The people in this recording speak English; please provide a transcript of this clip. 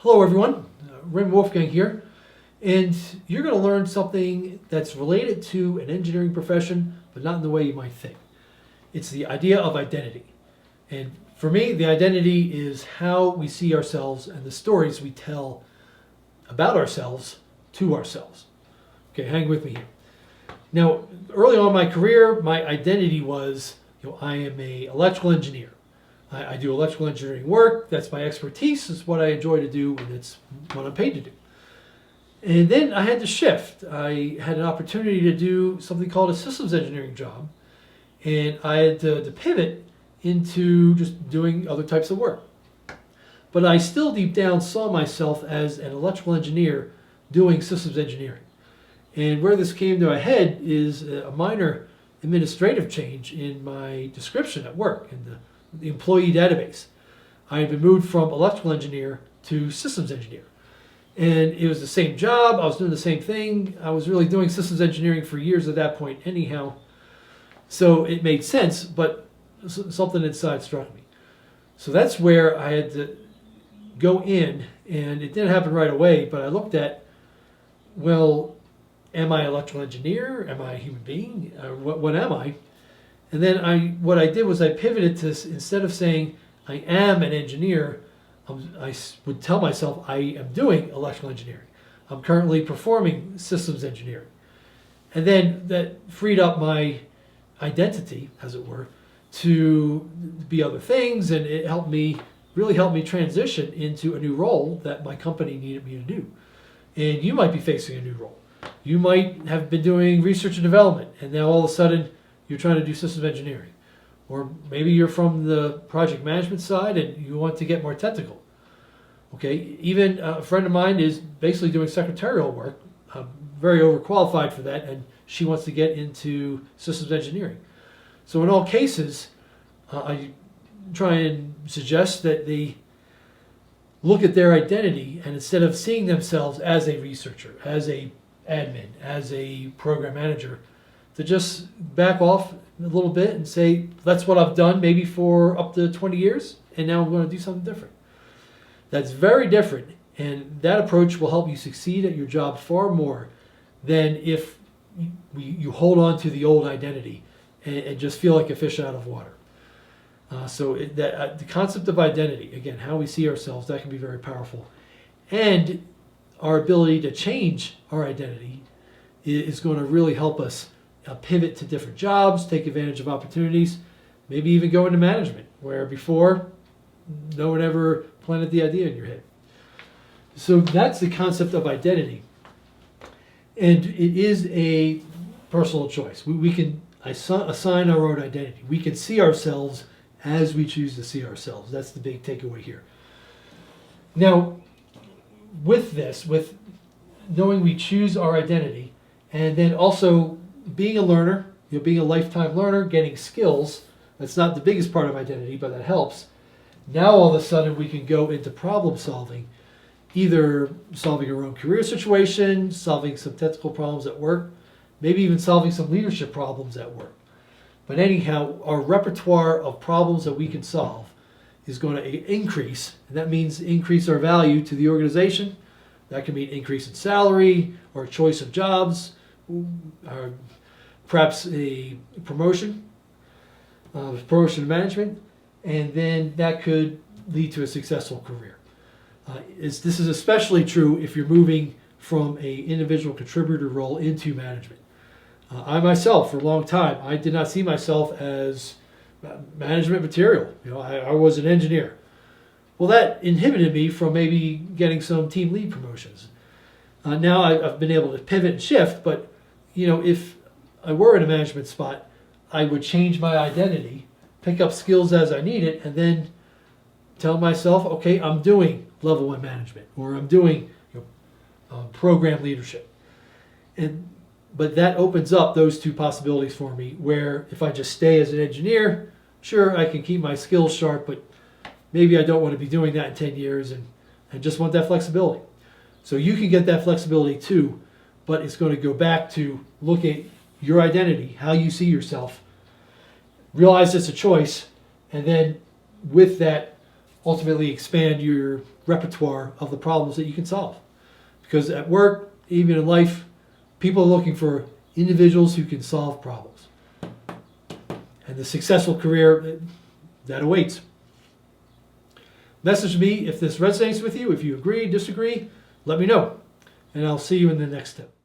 Hello everyone, Raymond Wolfgang here, and you're going to learn something that's related to an engineering profession, but not in the way you might think. It's the idea of identity. And for me, the identity is how we see ourselves and the stories we tell about ourselves to ourselves. Okay, hang with me here. Now, early on in my career, my identity was, I am an electrical engineer. I do electrical engineering work. That's my expertise. It's what I enjoy to do, and it's what I'm paid to do. And then I had to shift. I had an opportunity to do something called a systems engineering job, and I had to pivot into just doing other types of work. But I still deep down saw myself as an electrical engineer doing systems engineering. And where this came to a head is a minor administrative change in my description at work, in the employee database. I had been moved from electrical engineer to systems engineer. And it was the same job, I was doing the same thing. I was really doing systems engineering for years at that point anyhow. So it made sense, but something inside struck me. So that's where I had to go in, and it didn't happen right away, but I looked at, well, am I an electrical engineer? Am I a human being? What am I? And then what I did was I pivoted to, instead of saying I am an engineer, I would tell myself I am doing electrical engineering. I'm currently performing systems engineering. And then that freed up my identity, as it were, to be other things, and it really helped me transition into a new role that my company needed me to do. And you might be facing a new role. You might have been doing research and development, and now all of a sudden you're trying to do systems engineering. Or maybe you're from the project management side and you want to get more technical. Okay, even a friend of mine is basically doing secretarial work, very overqualified for that, and she wants to get into systems engineering. So in all cases, I try and suggest that they look at their identity, and instead of seeing themselves as a researcher, as a admin, as a program manager, to just back off a little bit and say, that's what I've done maybe for up to 20 years, and now I'm going to do something different. That's very different, and that approach will help you succeed at your job far more than if you hold on to the old identity and just feel like a fish out of water. The concept of identity, again, how we see ourselves, that can be very powerful. And our ability to change our identity is going to really help us pivot to different jobs, take advantage of opportunities, maybe even go into management, where before no one ever planted the idea in your head. So that's the concept of identity. And it is a personal choice. We can assign our own identity. We can see ourselves as we choose to see ourselves. That's the big takeaway here. Now, with knowing we choose our identity, and then also being a learner, being a lifetime learner, getting skills, that's not the biggest part of identity, but that helps. Now all of a sudden we can go into problem solving, either solving our own career situation, solving some technical problems at work, maybe even solving some leadership problems at work. But anyhow, our repertoire of problems that we can solve is going to increase, and that means increase our value to the organization. That can mean increase in salary or choice of jobs, or perhaps a promotion to management, and then that could lead to a successful career. This is especially true if you're moving from an individual contributor role into management. I myself, for a long time, I did not see myself as management material. I was an engineer. Well, that inhibited me from maybe getting some team lead promotions. Now I've been able to pivot and shift, but if I were in a management spot, I would change my identity, pick up skills as I need it, and then tell myself, okay, I'm doing level 1 management, or I'm doing program leadership. But that opens up those two possibilities for me, where if I just stay as an engineer, sure, I can keep my skills sharp, but maybe I don't want to be doing that in 10 years and just want that flexibility. So you can get that flexibility too, but it's going to go back to look at your identity, how you see yourself, realize it's a choice, and then with that, ultimately expand your repertoire of the problems that you can solve. Because at work, even in life, people are looking for individuals who can solve problems. And the successful career that awaits. Message me if this resonates with you. If you agree, disagree, let me know. And I'll see you in the next step.